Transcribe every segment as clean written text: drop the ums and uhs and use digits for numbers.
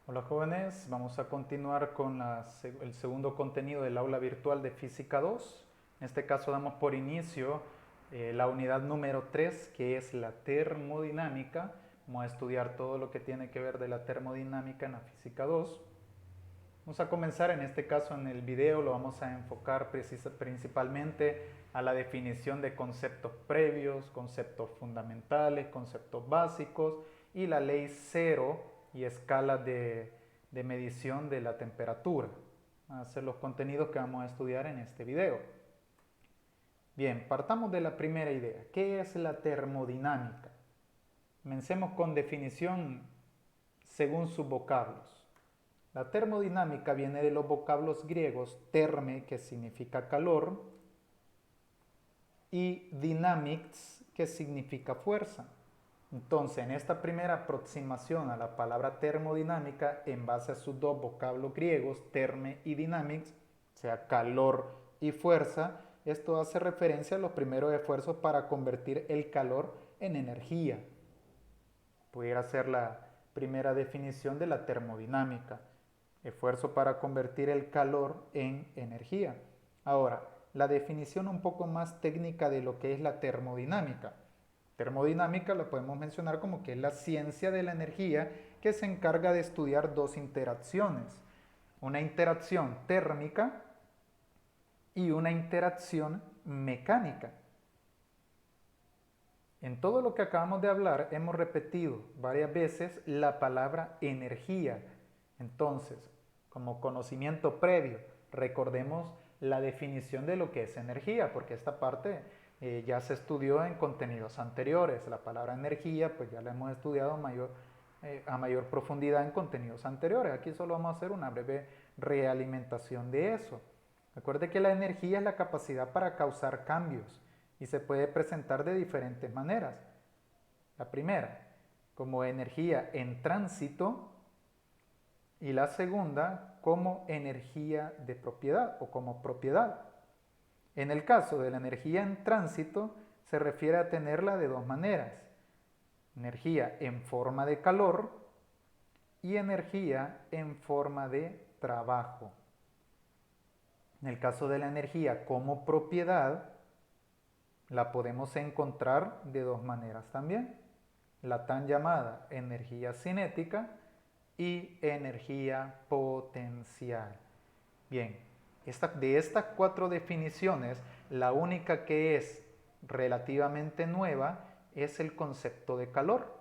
Hola jóvenes, vamos a continuar con el segundo contenido del aula virtual de Física 2. En este caso damos por inicio la unidad número 3, que es la termodinámica. Vamos a estudiar todo lo que tiene que ver de la termodinámica en la Física 2. Vamos a comenzar en este caso en el video, lo vamos a enfocar principalmente a la definición de conceptos previos, conceptos fundamentales, conceptos básicos y la ley cero y escala de medición de la temperatura. Van a ser los contenidos que vamos a estudiar en este video. Bien, partamos de la primera idea. ¿Qué es la termodinámica? Comencemos con definición según sus vocablos. La termodinámica viene de los vocablos griegos terme, que significa calor, y dynamics, que significa fuerza. Entonces, en esta primera aproximación a la palabra termodinámica, en base a sus dos vocablos griegos, terme y dynamics, o sea, calor y fuerza, esto hace referencia a los primeros esfuerzos para convertir el calor en energía. Pudiera ser la primera definición de la termodinámica. Esfuerzo para convertir el calor en energía. Ahora, la definición un poco más técnica de lo que es la termodinámica. Termodinámica la podemos mencionar como que es la ciencia de la energía que se encarga de estudiar dos interacciones. Una interacción térmica y una interacción mecánica. En todo lo que acabamos de hablar hemos repetido varias veces la palabra energía. Entonces, como conocimiento previo, recordemos la definición de lo que es energía, porque esta parte ya se estudió en contenidos anteriores. La palabra energía, pues ya la hemos estudiado a mayor profundidad en contenidos anteriores. Aquí solo vamos a hacer una breve realimentación de eso. Recuerde que la energía es la capacidad para causar cambios y se puede presentar de diferentes maneras. La primera, como energía en tránsito, y la segunda, como energía de propiedad o como propiedad. En el caso de la energía en tránsito, se refiere a tenerla de dos maneras: energía en forma de calor y energía en forma de trabajo. En el caso de la energía como propiedad, la podemos encontrar de dos maneras también: la tan llamada energía cinética y energía potencial. Bien, de estas cuatro definiciones, la única que es relativamente nueva es el concepto de calor.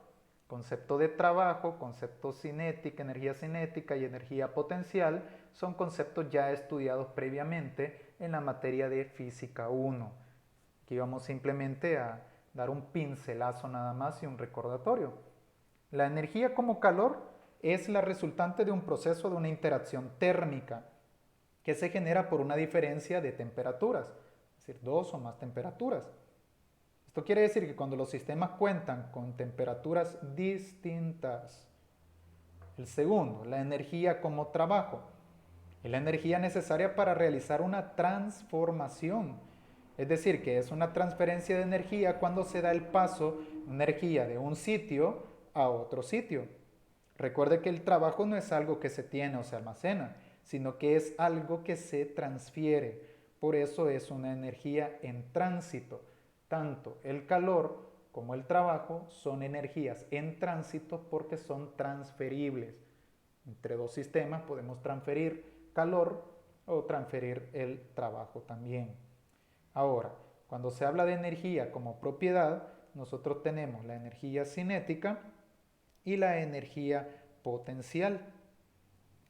Concepto de trabajo, concepto cinética, energía cinética y energía potencial son conceptos ya estudiados previamente en la materia de física 1. Aquí vamos simplemente a dar un pincelazo nada más y un recordatorio. La energía como calor es la resultante de un proceso de una interacción térmica que se genera por una diferencia de temperaturas, es decir, dos o más temperaturas. Esto quiere decir que cuando los sistemas cuentan con temperaturas distintas. El segundo, la energía como trabajo. Es la energía necesaria para realizar una transformación. Es decir, que es una transferencia de energía cuando se da el paso de energía de un sitio a otro sitio. Recuerde que el trabajo no es algo que se tiene o se almacena, sino que es algo que se transfiere. Por eso es una energía en tránsito. Tanto el calor como el trabajo son energías en tránsito porque son transferibles. Entre dos sistemas podemos transferir calor o transferir el trabajo también. Ahora, cuando se habla de energía como propiedad, nosotros tenemos la energía cinética y la energía potencial.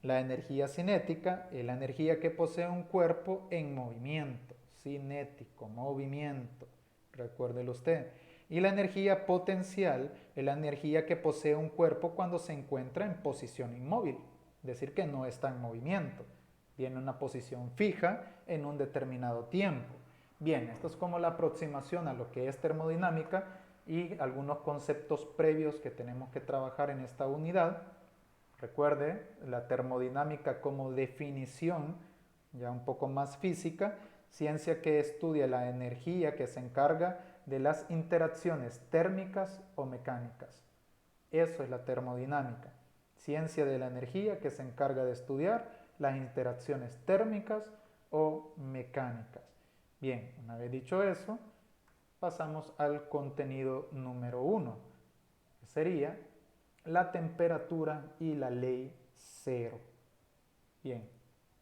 La energía cinética es la energía que posee un cuerpo en movimiento, cinético, movimiento, recuérdelo usted. Y la energía potencial es la energía que posee un cuerpo cuando se encuentra en posición inmóvil, es decir, que no está en movimiento, tiene una posición fija en un determinado tiempo. Bien, esto es como la aproximación a lo que es termodinámica y algunos conceptos previos que tenemos que trabajar en esta unidad. Recuerde, la termodinámica como definición, ya un poco más física, ciencia que estudia la energía que se encarga de las interacciones térmicas o mecánicas. Eso es la termodinámica. ciencia de la energía que se encarga de estudiar las interacciones térmicas o mecánicas. Bien, una vez dicho eso, pasamos al contenido número 1, que sería la temperatura y la ley cero. Bien,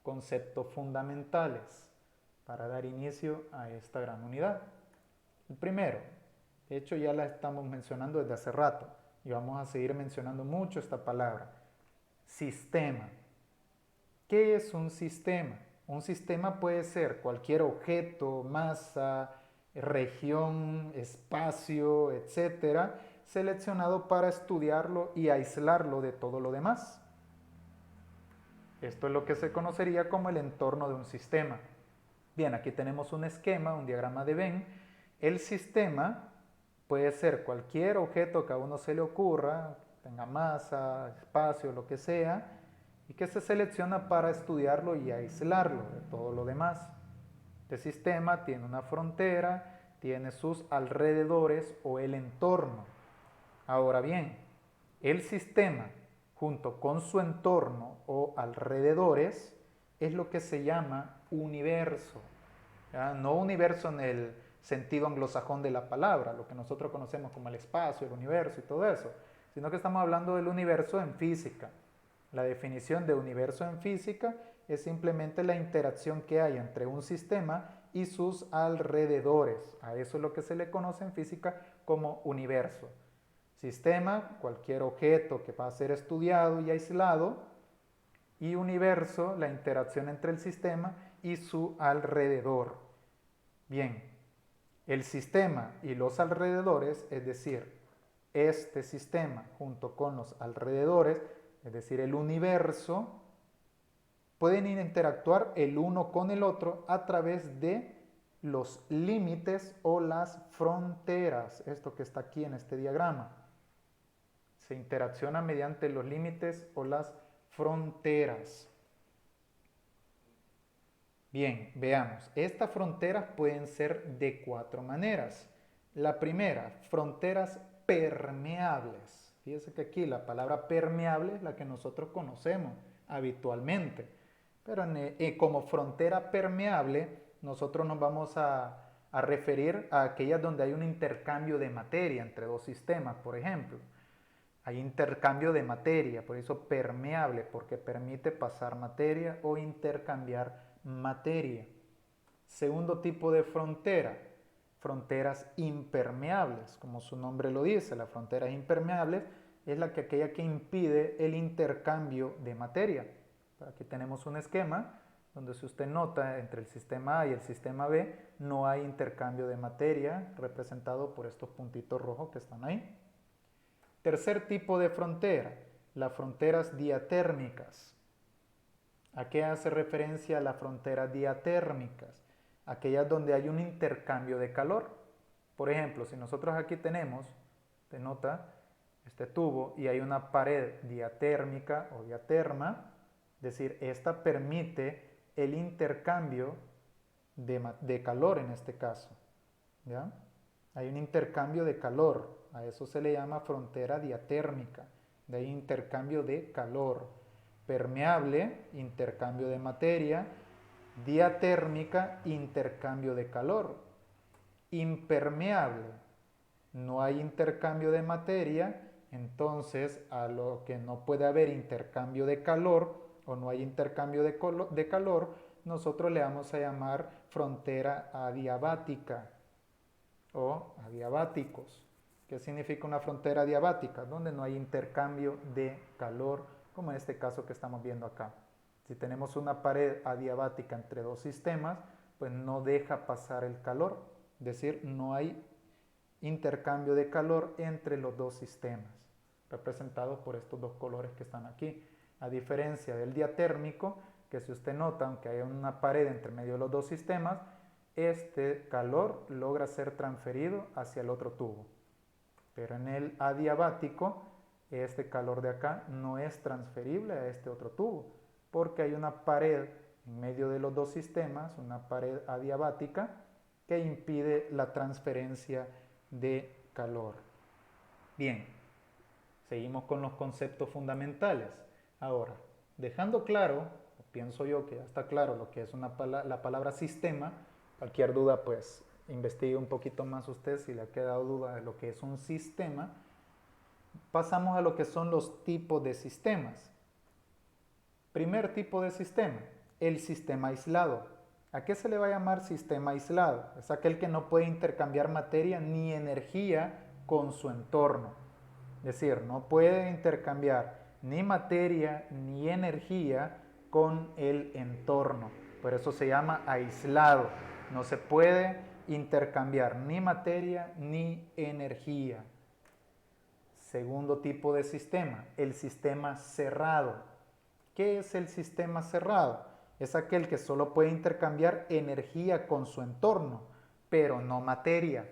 conceptos fundamentales para dar inicio a esta gran unidad. El primero, de hecho ya la estamos mencionando desde hace rato y vamos a seguir mencionando mucho esta palabra, sistema. ¿Qué es un sistema? Un sistema puede ser cualquier objeto, masa, región, espacio, etcétera, seleccionado para estudiarlo y aislarlo de todo lo demás. Esto es lo que se conocería como el entorno de un sistema. Bien, aquí tenemos un esquema, un diagrama de Venn. El sistema puede ser cualquier objeto que a uno se le ocurra, tenga masa, espacio, lo que sea, y que se selecciona para estudiarlo y aislarlo de todo lo demás. Este sistema tiene una frontera, tiene sus alrededores o el entorno. Ahora bien, el sistema junto con su entorno o alrededores es lo que se llama universo. ¿Ya? No universo en el sentido anglosajón de la palabra, lo que nosotros conocemos como el espacio, el universo y todo eso, sino que estamos hablando del universo en física. La definición de universo en física es simplemente la interacción que hay entre un sistema y sus alrededores. A eso es lo que se le conoce en física como universo. Sistema, cualquier objeto que va a ser estudiado y aislado, y universo, la interacción entre el sistema y su alrededor. Bien, el sistema y los alrededores, es decir, este sistema junto con los alrededores, es decir, el universo, pueden interactuar el uno con el otro a través de los límites o las fronteras, esto que está aquí en este diagrama. Se interacciona mediante los límites o las fronteras. Bien, veamos. Estas fronteras pueden ser de 4 maneras. La primera, fronteras permeables. Fíjense que aquí la palabra permeable es la que nosotros conocemos habitualmente. Pero como frontera permeable, nosotros nos vamos a referir a aquellas donde hay un intercambio de materia entre dos sistemas, por ejemplo. Hay intercambio de materia, por eso permeable, porque permite pasar materia o intercambiar materia. Segundo tipo de frontera, fronteras impermeables, como su nombre lo dice, las fronteras impermeables es aquella que impide el intercambio de materia. Aquí tenemos un esquema donde si usted nota entre el sistema A y el sistema B no hay intercambio de materia representado por estos puntitos rojos que están ahí. Tercer tipo de frontera, las fronteras diatérmicas. ¿A qué hace referencia las fronteras diatérmicas? Aquellas donde hay un intercambio de calor. Por ejemplo, si nosotros aquí tenemos, se nota, este tubo y hay una pared diatérmica o diaterma, es decir, esta permite el intercambio de calor en este caso. ¿Ya? Hay un intercambio de calor, a eso se le llama frontera diatérmica, de ahí intercambio de calor. Permeable, intercambio de materia, diatérmica, intercambio de calor. Impermeable, no hay intercambio de materia, entonces a lo que no puede haber intercambio de calor o no hay intercambio de calor, nosotros le vamos a llamar frontera adiabática o adiabáticos. ¿Qué significa una frontera adiabática? Donde no hay intercambio de calor, como en este caso que estamos viendo acá. Si tenemos una pared adiabática entre dos sistemas, pues no deja pasar el calor, es decir, no hay intercambio de calor entre los dos sistemas, representados por estos dos colores que están aquí. A diferencia del diatérmico, que si usted nota, aunque haya una pared entre medio de los dos sistemas, este calor logra ser transferido hacia el otro tubo. Pero en el adiabático, este calor de acá no es transferible a este otro tubo, porque hay una pared en medio de los dos sistemas, una pared adiabática, que impide la transferencia de calor. Bien, Seguimos con los conceptos fundamentales. Ahora, dejando claro, pienso yo que ya está claro lo que es la palabra sistema, cualquier duda pues investigue un poquito más usted si le ha quedado duda de lo que es un sistema. Pasamos a lo que son los tipos de sistemas. Primer tipo de sistema, el sistema aislado. ¿A qué se le va a llamar sistema aislado? Es aquel que no puede intercambiar materia ni energía con su entorno. Es decir, no puede intercambiar ni materia ni energía con el entorno. Por eso se llama aislado. No se puede intercambiar ni materia ni energía. Segundo tipo de sistema, el sistema cerrado. ¿Qué es el sistema cerrado? Es aquel que solo puede intercambiar energía con su entorno, pero no materia.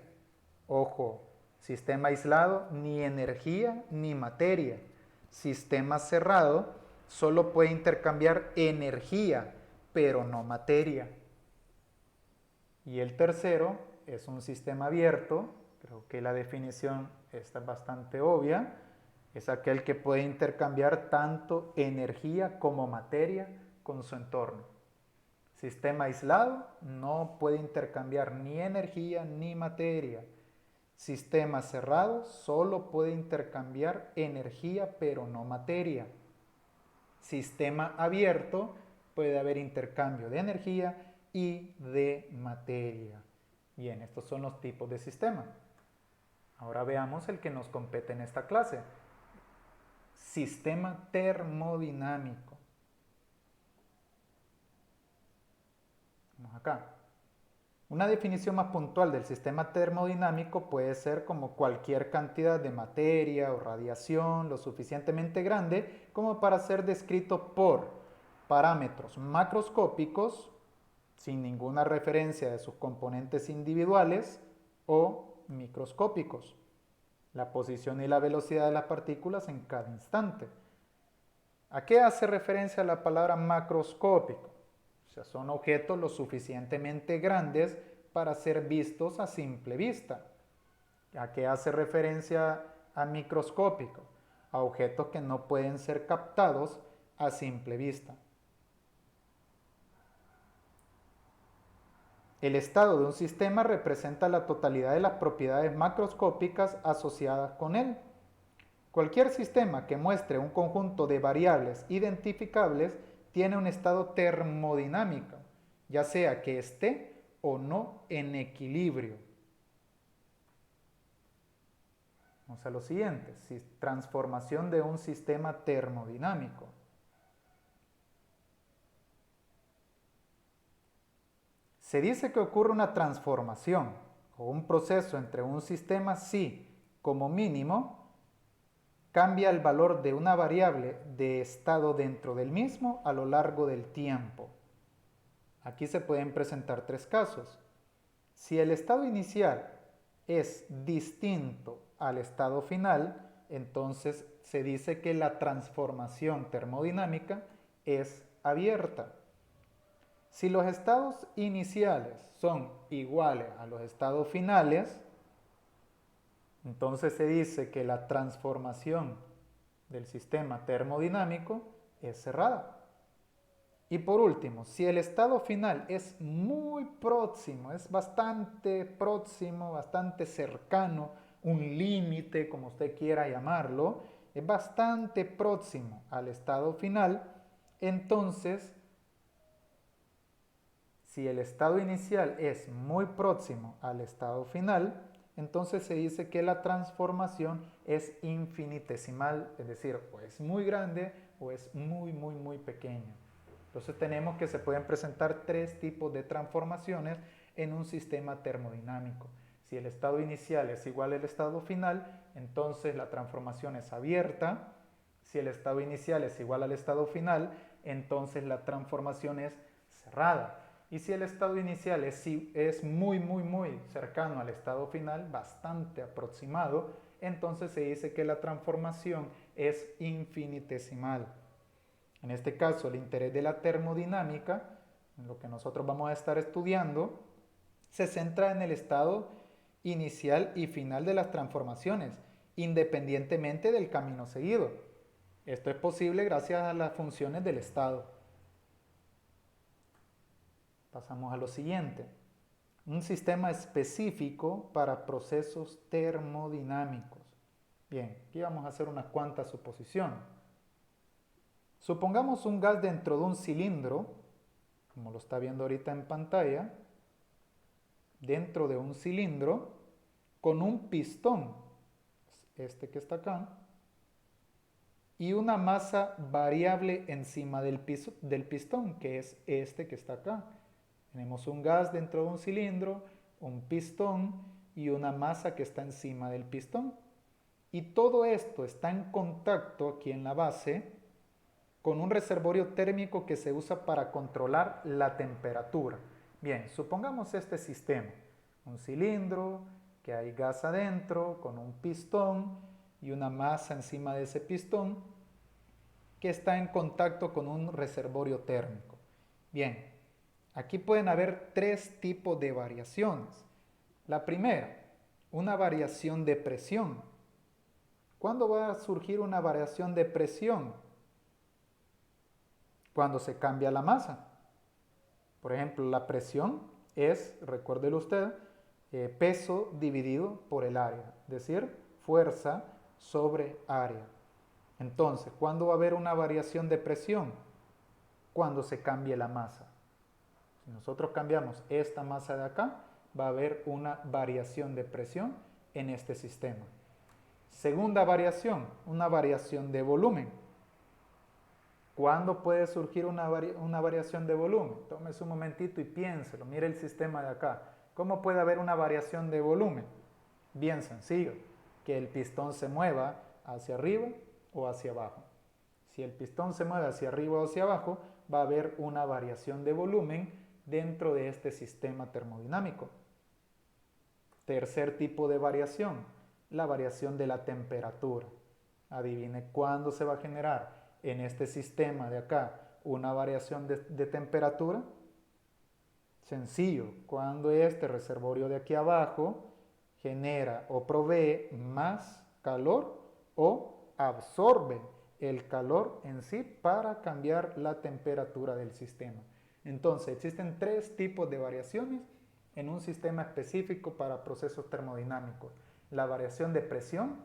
Ojo, sistema aislado, ni energía ni materia. Sistema cerrado, solo puede intercambiar energía, pero no materia. Y el tercero es un sistema abierto, creo que la definición está bastante obvia, es aquel que puede intercambiar tanto energía como materia con su entorno. Sistema aislado no puede intercambiar ni energía ni materia. Sistema cerrado solo puede intercambiar energía pero no materia. Sistema abierto puede haber intercambio de energía y de materia. Bien, estos son los tipos de sistema. Ahora veamos el que nos compete en esta clase. Sistema termodinámico. Vamos acá. Una definición más puntual del sistema termodinámico puede ser como cualquier cantidad de materia o radiación lo suficientemente grande como para ser descrito por parámetros macroscópicos sin ninguna referencia de sus componentes individuales o microscópicos, la posición y la velocidad de las partículas en cada instante. ¿A qué hace referencia la palabra macroscópico? O sea, son objetos lo suficientemente grandes para ser vistos a simple vista. ¿A qué hace referencia a microscópico? A objetos que no pueden ser captados a simple vista. El estado de un sistema representa la totalidad de las propiedades macroscópicas asociadas con él. Cualquier sistema que muestre un conjunto de variables identificables tiene un estado termodinámico, ya sea que esté o no en equilibrio. Vamos a lo siguiente, transformación de un sistema termodinámico. Se dice que ocurre una transformación o un proceso entre un sistema si, como mínimo, cambia el valor de una variable de estado dentro del mismo a lo largo del tiempo. Aquí se pueden presentar tres casos. Si el estado inicial es distinto al estado final, entonces se dice que la transformación termodinámica es abierta. Si los estados iniciales son iguales a los estados finales, entonces se dice que la transformación del sistema termodinámico es cerrada. Y por último, si el estado final es muy próximo, es bastante próximo, bastante cercano, un límite, como usted quiera llamarlo, es bastante próximo al estado final, entonces, si el estado inicial es muy próximo al estado final, entonces se dice que la transformación es infinitesimal, es decir, o es muy grande o es muy pequeña. Entonces tenemos que se pueden presentar tres tipos de transformaciones en un sistema termodinámico. Si el estado inicial es igual al estado final, entonces la transformación es abierta. Si el estado inicial es igual al estado final, entonces la transformación es cerrada. Y si el estado inicial es muy cercano al estado final, bastante aproximado, entonces se dice que la transformación es infinitesimal. En este caso, el interés de la termodinámica, en lo que nosotros vamos a estar estudiando, se centra en el estado inicial y final de las transformaciones independientemente del camino seguido. Esto es posible gracias a las funciones del estado. Pasamos a lo siguiente. Un sistema específico para procesos termodinámicos. Bien, aquí vamos a hacer unas cuantas suposiciones. Supongamos un gas dentro de un cilindro, como lo está viendo ahorita en pantalla, dentro de un cilindro con un pistón, este que está acá, y una masa variable encima del pistón, que es este que está acá. Tenemos un gas dentro de un cilindro, un pistón y una masa que está encima del pistón. Y todo esto está en contacto aquí en la base con un reservorio térmico que se usa para controlar la temperatura. Bien, supongamos este sistema, un cilindro, que hay gas adentro, con un pistón y una masa encima de ese pistón que está en contacto con un reservorio térmico. Bien, aquí pueden haber tres tipos de variaciones. La primera, una variación de presión. ¿Cuándo va a surgir una variación de presión? Cuando se cambia la masa. Por ejemplo, la presión es, recuérdelo usted, peso dividido por el área, es decir, fuerza sobre área. Entonces, ¿cuándo va a haber una variación de presión? Cuando se cambie la masa. Si nosotros cambiamos esta masa de acá, va a haber una variación de presión en este sistema. Segunda variación, una variación de volumen. ¿Cuándo puede surgir una variación de volumen? Tómese un momentito y piénselo, mire el sistema de acá. ¿Cómo puede haber una variación de volumen? Bien sencillo, que el pistón se mueva hacia arriba o hacia abajo. Si el pistón se mueve hacia arriba o hacia abajo, va a haber una variación de volumen dentro de este sistema termodinámico. Tercer tipo de variación, la variación de la temperatura. Adivine cuándo se va a generar en este sistema de acá una variación de temperatura. Sencillo, cuando este reservorio de aquí abajo genera o provee más calor o absorbe el calor en sí para cambiar la temperatura del sistema. Entonces, existen tres tipos de variaciones en un sistema específico para procesos termodinámicos. La variación de presión,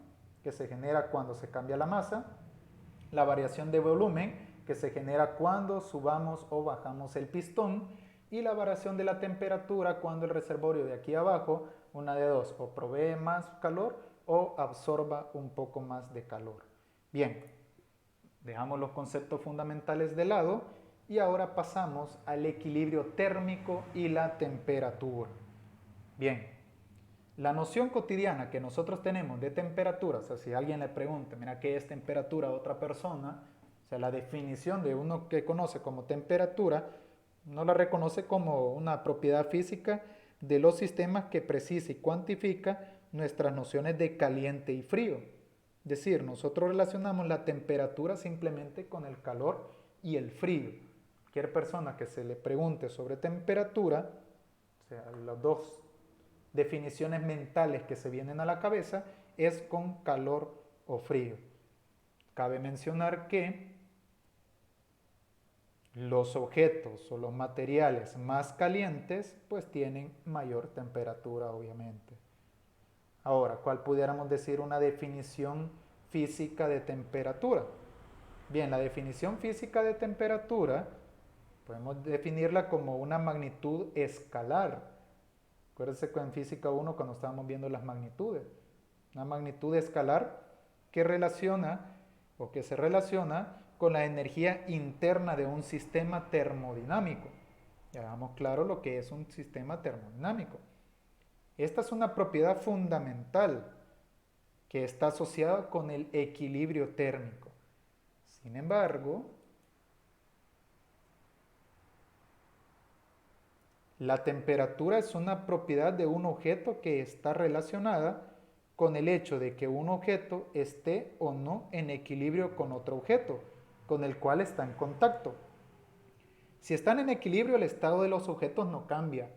que se genera cuando se cambia la masa. La variación de volumen, que se genera cuando subamos o bajamos el pistón. Y la variación de la temperatura, cuando el reservorio de aquí abajo, una de dos, o provee más calor o absorba un poco más de calor. Bien, dejamos los conceptos fundamentales de lado y ahora pasamos al equilibrio térmico y la temperatura. Bien, la noción cotidiana que nosotros tenemos de temperatura, o sea, si alguien le pregunta, mira, ¿qué es temperatura a otra persona? O sea, la definición de uno que conoce como temperatura, no la reconoce como una propiedad física de los sistemas que precisa y cuantifica nuestras nociones de caliente y frío. Es decir, nosotros relacionamos la temperatura simplemente con el calor y el frío. Cualquier persona que se le pregunte sobre temperatura, o sea, las dos definiciones mentales que se vienen a la cabeza es con calor o frío. Cabe mencionar que los objetos o los materiales más calientes pues tienen mayor temperatura, obviamente. Ahora, ¿cuál pudiéramos decir una definición física de temperatura? Bien, la definición física de temperatura podemos definirla como una magnitud escalar. Acuérdense que en física 1 cuando estábamos viendo las magnitudes. Una magnitud escalar que relaciona o que se relaciona con la energía interna de un sistema termodinámico. Ya dejamos claro lo que es un sistema termodinámico. Esta es una propiedad fundamental que está asociada con el equilibrio térmico. Sin embargo, la temperatura es una propiedad de un objeto que está relacionada con el hecho de que un objeto esté o no en equilibrio con otro objeto, con el cual está en contacto. Si están en equilibrio, el estado de los objetos no cambia.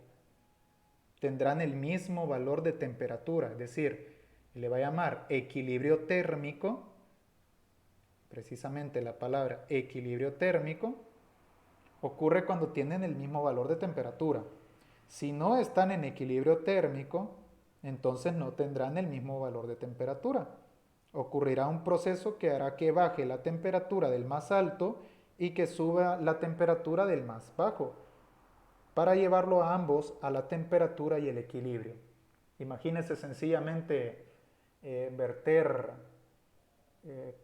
Tendrán el mismo valor de temperatura, es decir, le va a llamar equilibrio térmico, precisamente la palabra equilibrio térmico, ocurre cuando tienen el mismo valor de temperatura. Si no están en equilibrio térmico, entonces no tendrán el mismo valor de temperatura. Ocurrirá un proceso que hará que baje la temperatura del más alto y que suba la temperatura del más bajo, para llevarlo a ambos a la temperatura y el equilibrio. Imagínese sencillamente verter eh,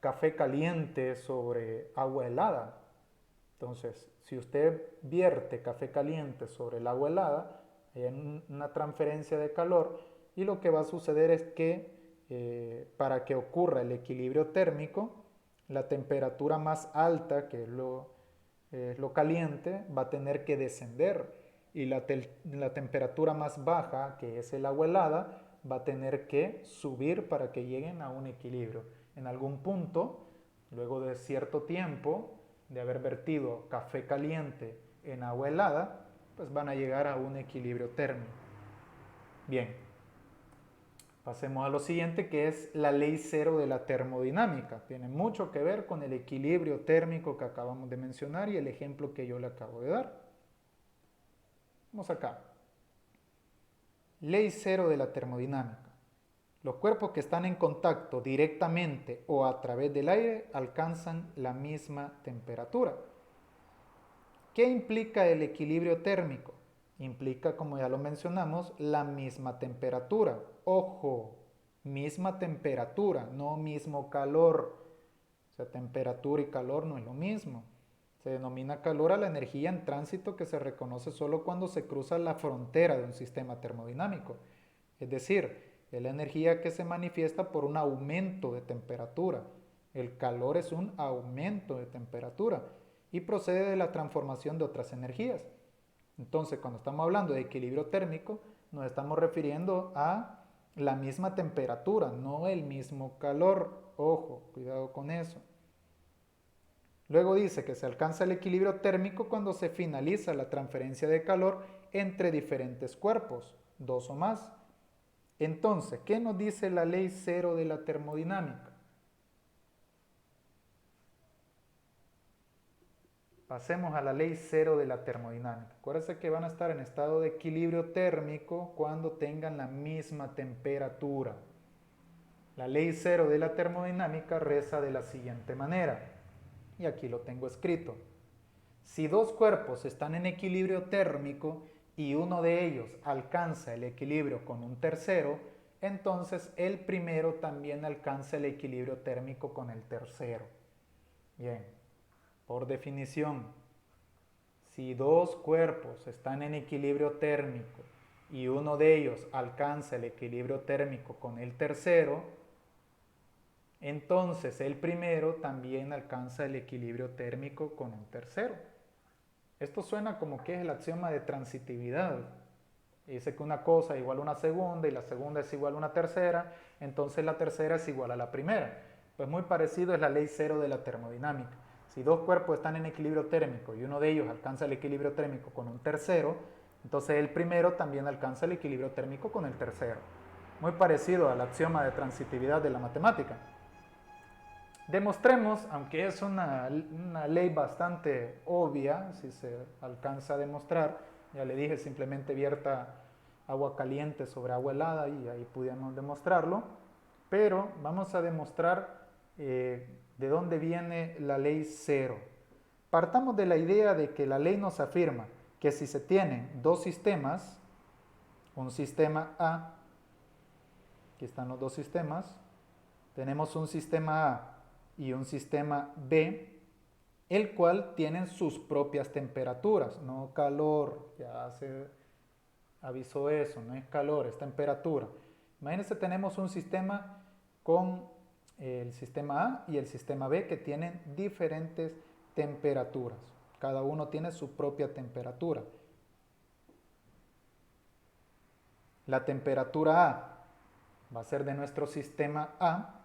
café caliente sobre agua helada. Entonces, si usted vierte café caliente sobre el agua helada, hay una transferencia de calor y lo que va a suceder es que para que ocurra el equilibrio térmico, la temperatura más alta, que es lo caliente, va a tener que descender y la temperatura más baja, que es el agua helada, va a tener que subir para que lleguen a un equilibrio. En algún punto, luego de cierto tiempo de haber vertido café caliente en agua helada, pues van a llegar a un equilibrio térmico. Bien, pasemos a lo siguiente, que es la ley cero de la termodinámica. Tiene mucho que ver con el equilibrio térmico que acabamos de mencionar y el ejemplo que yo le acabo de dar. Vamos acá. Ley cero de la termodinámica. Los cuerpos que están en contacto directamente o a través del aire alcanzan la misma temperatura. ¿Qué implica el equilibrio térmico? Implica, como ya lo mencionamos, la misma temperatura. Ojo, misma temperatura, no mismo calor. O sea, temperatura y calor no es lo mismo. Se denomina calor a la energía en tránsito que se reconoce solo cuando se cruza la frontera de un sistema termodinámico. Es decir, es la energía que se manifiesta por un aumento de temperatura. El calor es un aumento de temperatura y procede de la transformación de otras energías. Entonces, cuando estamos hablando de equilibrio térmico, nos estamos refiriendo a la misma temperatura, no el mismo calor. Ojo, cuidado con eso. Luego dice que se alcanza el equilibrio térmico cuando se finaliza la transferencia de calor entre diferentes cuerpos, dos o más. Entonces, ¿qué nos dice la ley cero de la termodinámica? Pasemos a la ley cero de la termodinámica. Acuérdense que van a estar en estado de equilibrio térmico cuando tengan la misma temperatura. La ley cero de la termodinámica reza de la siguiente manera, y aquí lo tengo escrito. Si dos cuerpos están en equilibrio térmico y uno de ellos alcanza el equilibrio con un tercero, entonces el primero también alcanza el equilibrio térmico con el tercero. Bien, por definición, si dos cuerpos están en equilibrio térmico y uno de ellos alcanza el equilibrio térmico con el tercero, entonces el primero también alcanza el equilibrio térmico con el tercero. Esto suena como que es el axioma de transitividad. Dice que una cosa es igual a una segunda y la segunda es igual a una tercera, entonces la tercera es igual a la primera. Pues muy parecido es la ley cero de la termodinámica. Si dos cuerpos están en equilibrio térmico y uno de ellos alcanza el equilibrio térmico con un tercero, entonces el primero también alcanza el equilibrio térmico con el tercero. Muy parecido al axioma de transitividad de la matemática. Demostremos, aunque es una ley bastante obvia, si se alcanza a demostrar, ya le dije, simplemente vierta agua caliente sobre agua helada y ahí pudiéramos demostrarlo, pero vamos a demostrar de dónde viene la ley cero. Partamos de la idea de que la ley nos afirma que si se tienen dos sistemas, un sistema A, aquí están los dos sistemas, tenemos un sistema A y un sistema B, el cual tienen sus propias temperaturas, no calor, ya se avisó eso, no es calor, es temperatura. Imagínense, tenemos un sistema con el sistema A y el sistema B que tienen diferentes temperaturas. Cada uno tiene su propia temperatura. La temperatura A va a ser de nuestro sistema A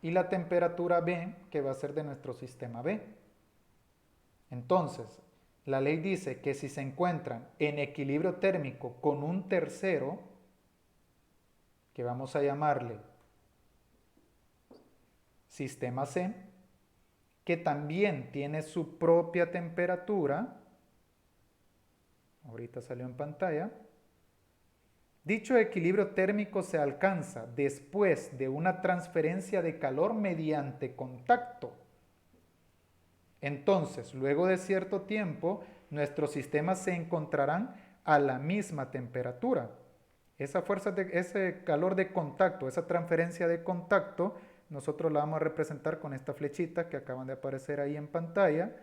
y la temperatura B que va a ser de nuestro sistema B. Entonces, la ley dice que si se encuentran en equilibrio térmico con un tercero, que vamos a llamarle sistema C, que también tiene su propia temperatura. Ahorita salió en pantalla. Dicho equilibrio térmico se alcanza después de una transferencia de calor mediante contacto. Entonces, luego de cierto tiempo, nuestros sistemas se encontrarán a la misma temperatura. Ese calor de contacto, esa transferencia de contacto, nosotros la vamos a representar con esta flechita que acaban de aparecer ahí en pantalla.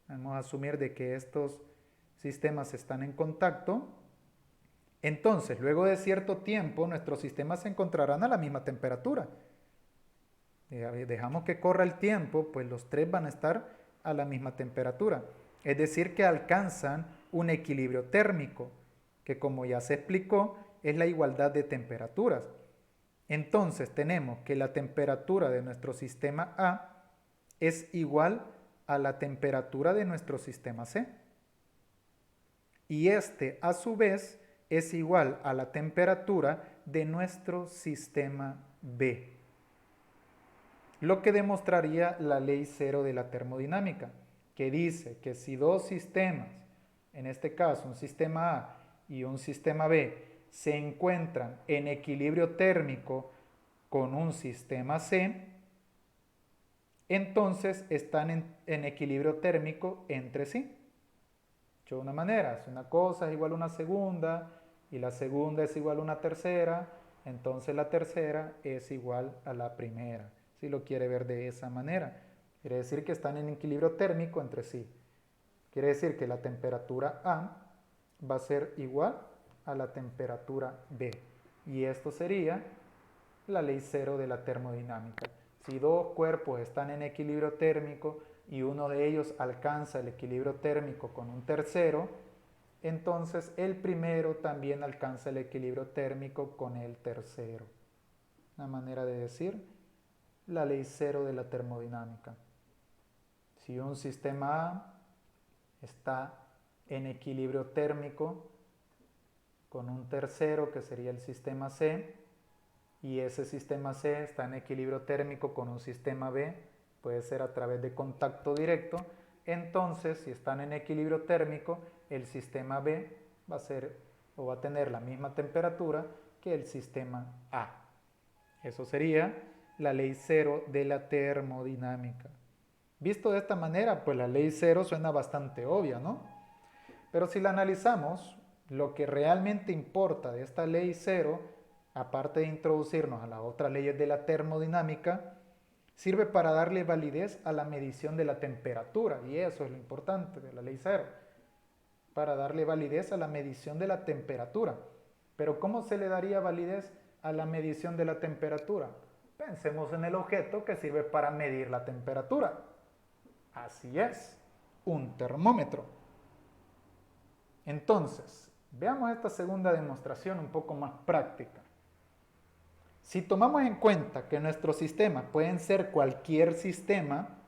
Vamos a asumir de que estos sistemas están en contacto. Entonces, luego de cierto tiempo, nuestros sistemas se encontrarán a la misma temperatura. Dejamos que corra el tiempo, pues los tres van a estar a la misma temperatura. Es decir, que alcanzan un equilibrio térmico, que como ya se explicó, es la igualdad de temperaturas. Entonces tenemos que la temperatura de nuestro sistema A es igual a la temperatura de nuestro sistema C. Y este, a su vez, es igual a la temperatura de nuestro sistema B. Lo que demostraría la ley cero de la termodinámica, que dice que si dos sistemas, en este caso un sistema A y un sistema B, se encuentran en equilibrio térmico con un sistema C, entonces están en equilibrio térmico entre sí. Dicho de una manera, si una cosa es igual a una segunda y la segunda es igual a una tercera, entonces la tercera es igual a la primera. Si lo quiere ver de esa manera, quiere decir que están en equilibrio térmico entre sí. Quiere decir que la temperatura A va a ser igual a la temperatura B. Y esto sería la ley cero de la termodinámica. Si dos cuerpos están en equilibrio térmico y uno de ellos alcanza el equilibrio térmico con un tercero, entonces el primero también alcanza el equilibrio térmico con el tercero. Una manera de decir la ley cero de la termodinámica. Si un sistema A está en equilibrio térmico con un tercero, que sería el sistema C, y ese sistema C está en equilibrio térmico con un sistema B, puede ser a través de contacto directo, entonces si están en equilibrio térmico, el sistema B va a ser o va a tener la misma temperatura que el sistema A. Eso sería la ley cero de la termodinámica. Visto de esta manera, pues la ley cero suena bastante obvia, ¿no? Pero si la analizamos, lo que realmente importa de esta ley cero, aparte de introducirnos a las otras leyes de la termodinámica, sirve para darle validez a la medición de la temperatura. Y eso es lo importante de la ley cero, para darle validez a la medición de la temperatura. Pero ¿cómo se le daría validez a la medición de la temperatura? Pensemos en el objeto que sirve para medir la temperatura. Así es, un termómetro. Entonces, veamos esta segunda demostración un poco más práctica. Si tomamos en cuenta que nuestros sistemas pueden ser cualquier sistema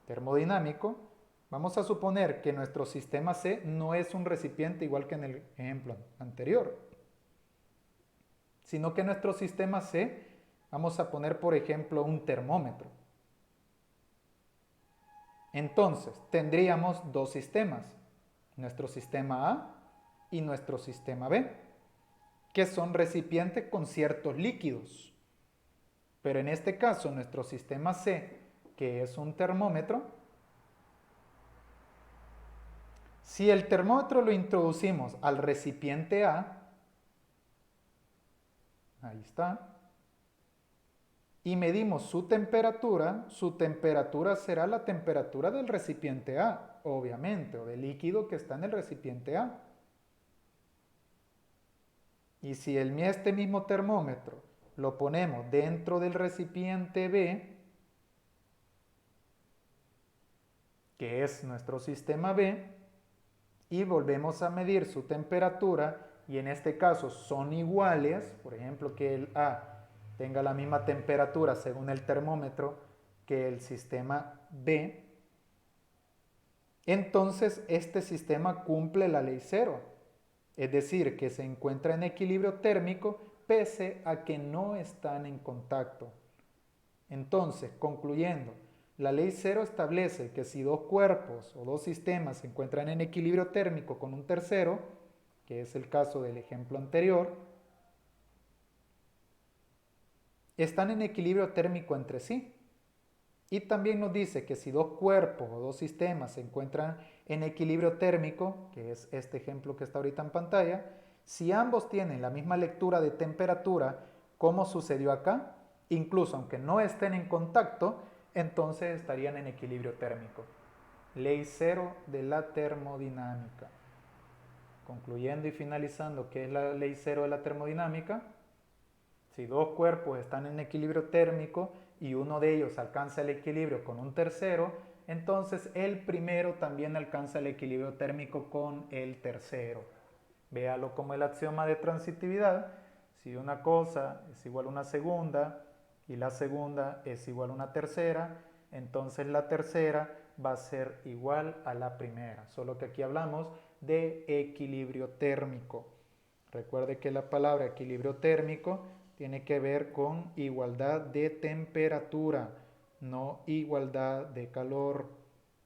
termodinámico, vamos a suponer que nuestro sistema C no es un recipiente igual que en el ejemplo anterior, sino que nuestro sistema C, vamos a poner por ejemplo un termómetro. Entonces, tendríamos dos sistemas, nuestro sistema A y nuestro sistema B, que son recipientes con ciertos líquidos. Pero en este caso, nuestro sistema C, que es un termómetro, si el termómetro lo introducimos al recipiente A, ahí está, y medimos su temperatura será la temperatura del recipiente A, obviamente, o del líquido que está en el recipiente A. Y si este mismo termómetro lo ponemos dentro del recipiente B, que es nuestro sistema B, y volvemos a medir su temperatura, y en este caso son iguales, por ejemplo que el A tenga la misma temperatura según el termómetro que el sistema B, entonces este sistema cumple la ley cero, es decir, que se encuentra en equilibrio térmico pese a que no están en contacto. Entonces, concluyendo, la ley cero establece que si dos cuerpos o dos sistemas se encuentran en equilibrio térmico con un tercero, que es el caso del ejemplo anterior, están en equilibrio térmico entre sí. Y también nos dice que si dos cuerpos o dos sistemas se encuentran en equilibrio térmico, que es este ejemplo que está ahorita en pantalla, si ambos tienen la misma lectura de temperatura, como sucedió acá, incluso aunque no estén en contacto, entonces estarían en equilibrio térmico. Ley cero de la termodinámica. Concluyendo y finalizando, ¿qué es la ley cero de la termodinámica? Si dos cuerpos están en equilibrio térmico y uno de ellos alcanza el equilibrio con un tercero, entonces el primero también alcanza el equilibrio térmico con el tercero. Véalo como el axioma de transitividad. Si una cosa es igual a una segunda y la segunda es igual a una tercera, entonces la tercera va a ser igual a la primera. Solo que aquí hablamos de equilibrio térmico. Recuerde que la palabra equilibrio térmico tiene que ver con igualdad de temperatura, no igualdad de calor.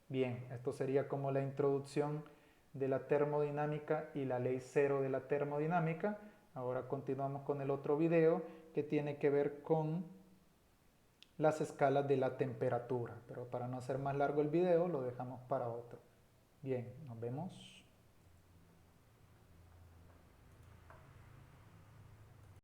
Bien, esto sería como la introducción de la termodinámica y la ley cero de la termodinámica. Ahora continuamos con el otro video que tiene que ver con las escalas de la temperatura. Pero para no hacer más largo el video, lo dejamos para otro. Bien, nos vemos.